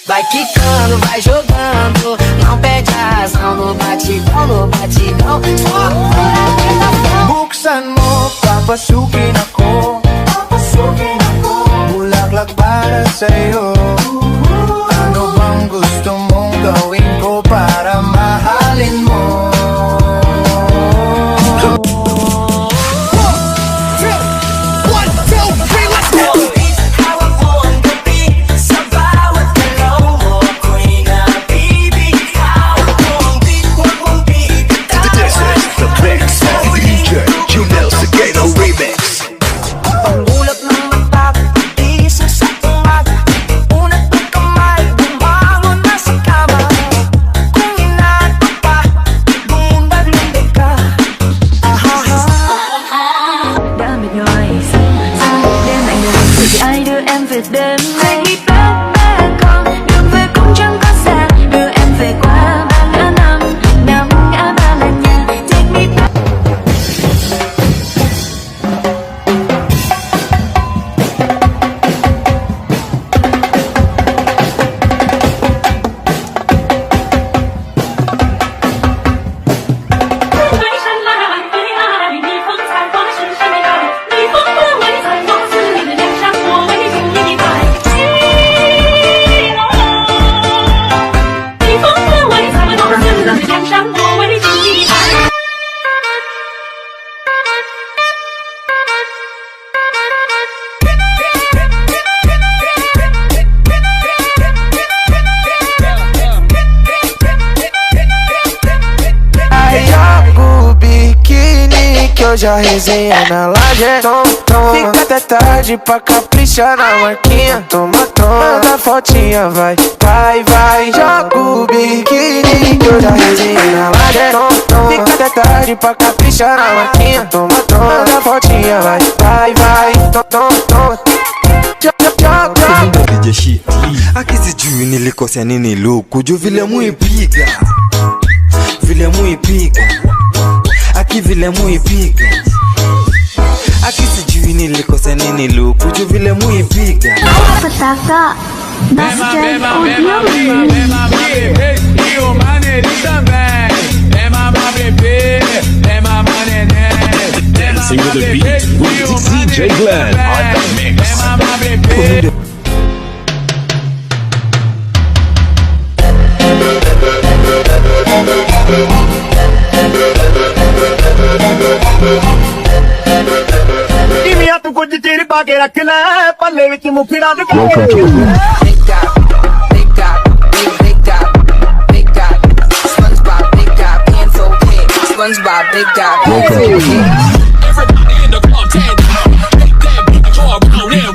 Vai quicando, vai jogando, não perde a razão. No batidão, no batidão, só tentação. Buksan mo, papasukin ako. Bulaklak para sa'yo. Ano bang gusto mong gawin ko para mahalin mo? Hoje a resenha na laje, fica até tarde pra caprichar na marquinha. Toma, manda fotinha, vai, vai, vai. Joga o biquíni, que hoje a resenha na laje, fica até tarde pra caprichar na marquinha. Toma, manda fotinha, vai, vai, vai. Akisi juu nilikosea nini luku juu vile muipiga, vile muipiga, aki vile muipiga. Akisi juu nilikosea nini luku juu vile muipiga. Petaka Basket Audio. Dancing with the beat with DJ Glenn on the mix. ਤੂੰ ਕੁਝ ਚਿਰ ਪਾ ਕੇ ਰੱਖ ਲੈ ਪੱਲੇ ਵਿੱਚ ਮੁਫੜਾ ਦੇ SpongeBob, big dog. Everybody in the club, take that beat, draw around him.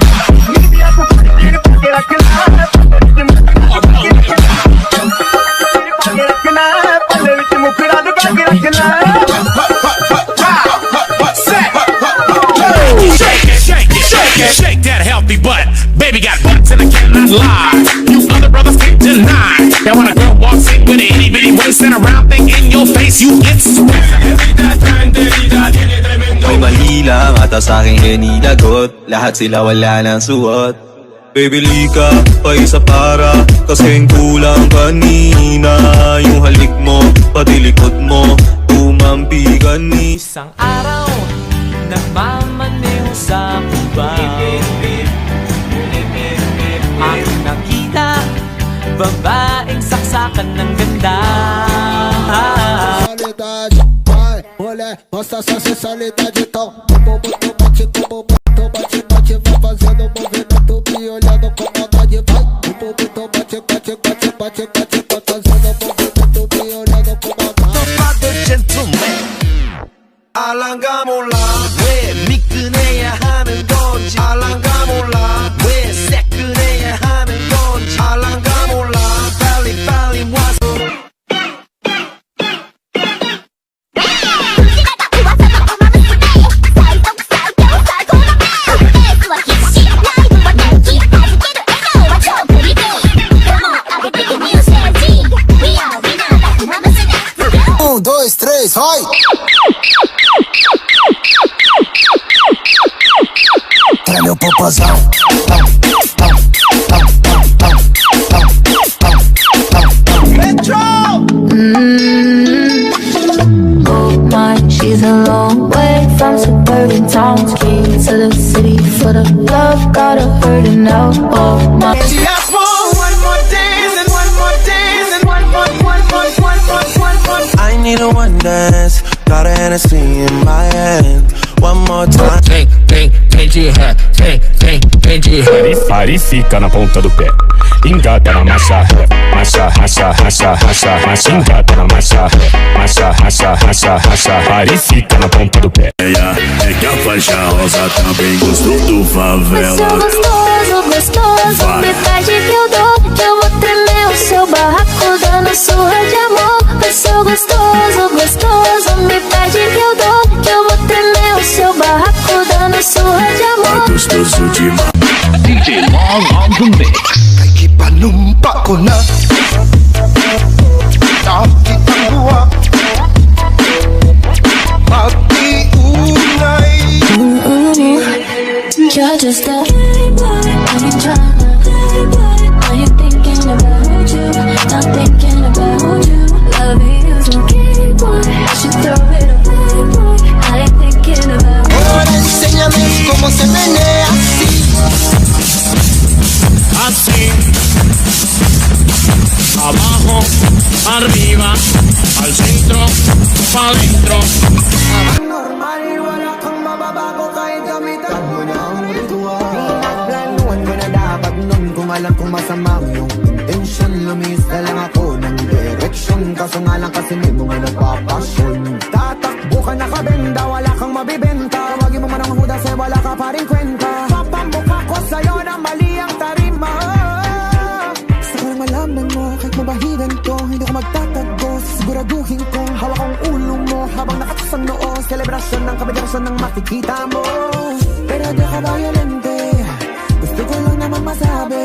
Shake that healthy butt. Baby got butts and I cannot lie. You other brothers can't deny. Now when a girl walks in with an itty bitty waist and a round thing in your face, you get sweat. May mali lang ata sa'king hinilagot. Lahat sila wala nang suot. Baby lika, pa isa para kasing kulang kanina. Yung halik mo, pati likod mo, tumampi kanina. Isang araw, nagmamaneho sa kuba. Ang nakita, babaeng saksakan ng ganda. Mulher, mostra sua sensualidade então. Bate, bate, bate, vai fazendo movimento, me olhando com maldade, vai. Bate, bate, bate, bate, bate, vai fazendo movimento, me olhando com maldade. Topado gentleman 알랑가 몰라 왜 미끈해야 하는 건지 알랑가 몰라 왜 새끈해야 하는 건지 알랑가 몰라 빨리 빨리 와서 Dois, três, vai! Treme o popozão. to the city for the love. Got her hurting now. Oh my. She asked for one more dance and one more dance and one more. I need a one dance. Got a Hennessy in my hand. One more time. Vem de ré, vem de ré. Pare e fica na ponta do pé. Engata na marcha ré. Marcha, racha, racha, racha, racha. Engata na marcha ré. Marcha, racha, racha, racha. Pare e fica na ponta do pé. É que a faixa rosa também gostou do favela. Seu gostoso, gostoso, me pede que eu dou, que eu vou tremer o seu barraco dando surra de amor. Seu gostoso, gostoso, me pede que eu dou, que eu vou tremer o seu barraco dando surra de amor. Gostoso demais. DJ Long on the mix. Ay, que panumpa ko na. Nakitang buwa. Pag-iunay. You're just a playboy, I ain't tryna playboy. I ain't thinking about you, not thinking about you. Loving you's a gay boy, I should throw it a playboy. I ain't thinking about you. Ahora enséñame cómo se menea así. Así, abajo, arriba, al centro, pa' dentro. Normal, wala kang mababago kahit gamitan mo na ang ritual. Pinaplanuhan ko na dapat nun kung alam kong masama ang iyong intensyon. Lumis na lang ako ng direksyon, kaso nga lang kasi may mga nagpapasyon. Tatakbo ka nakabenda, wala kang mabibenta. Wagi mo man ang hudas eh, wala ka pa rin kwenta. Papamukha ko sa'yo na mali ang tarima. Gusto ko lang malaman mo, kahit mabahiran ko, hindi ko magtatago. Siguraduhin kong hawak ang ulo mo habang nakatusang noo. Selebrasyon ng kabadyarasyon ng makikita mo. Pero di ka violente, gusto ko lang naman masabi.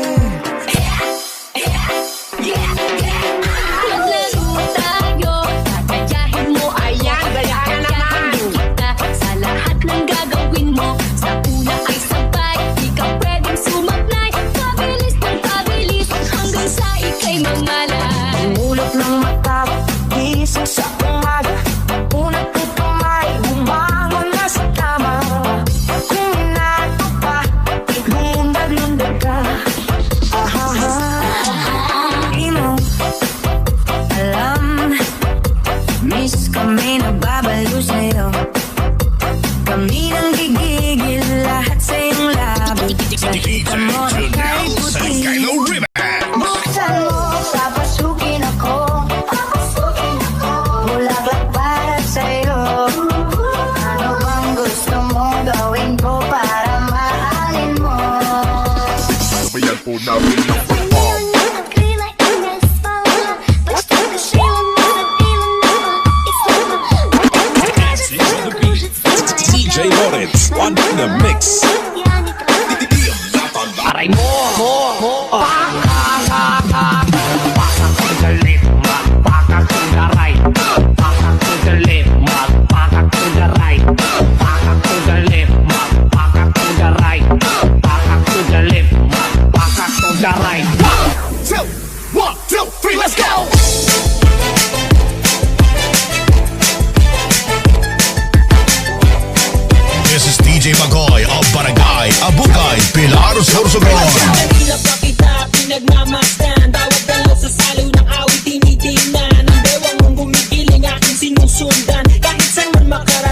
Sa lahat ng gagawin mo, sa una ay sabay. Di ka pwedeng sumablay. Pabilis ng pabilis hanggang sa ika'y mangalay. Ulap ng mata, gising sa umaga. Unang pupamay, bumangon na sa kama. Kung inato pa, iglundag-lundag ka. Ahaha, di mo alam. Miss kami nagbabalo sa'yo. Kami nang gigigil lahat sa iyong labi. Nakita mo na kay puti. Buksan mo, papasukin ako. Bulaklak para sa'yo. Ano bang gusto mong gawin ko para mahalin mo? Sabayan po namin ng perform. DJ Lawrence on the mix. Aray mo, Paka to the left, paka to the right. Paka to the left, paka to the right. Paka to the left, paka to the right. Paka to the left, paka to the right. 1, 2, 3, let's go! This is DJ Magoy of Barangay Abukay, Pilar, Sorsogon. Kanila pa kita pinagmamasdan. Bawat dalaw sa salo ng awit tinitingnan. Ang bewang mong gumigiling aking sinusundan. Kahit saan man makarating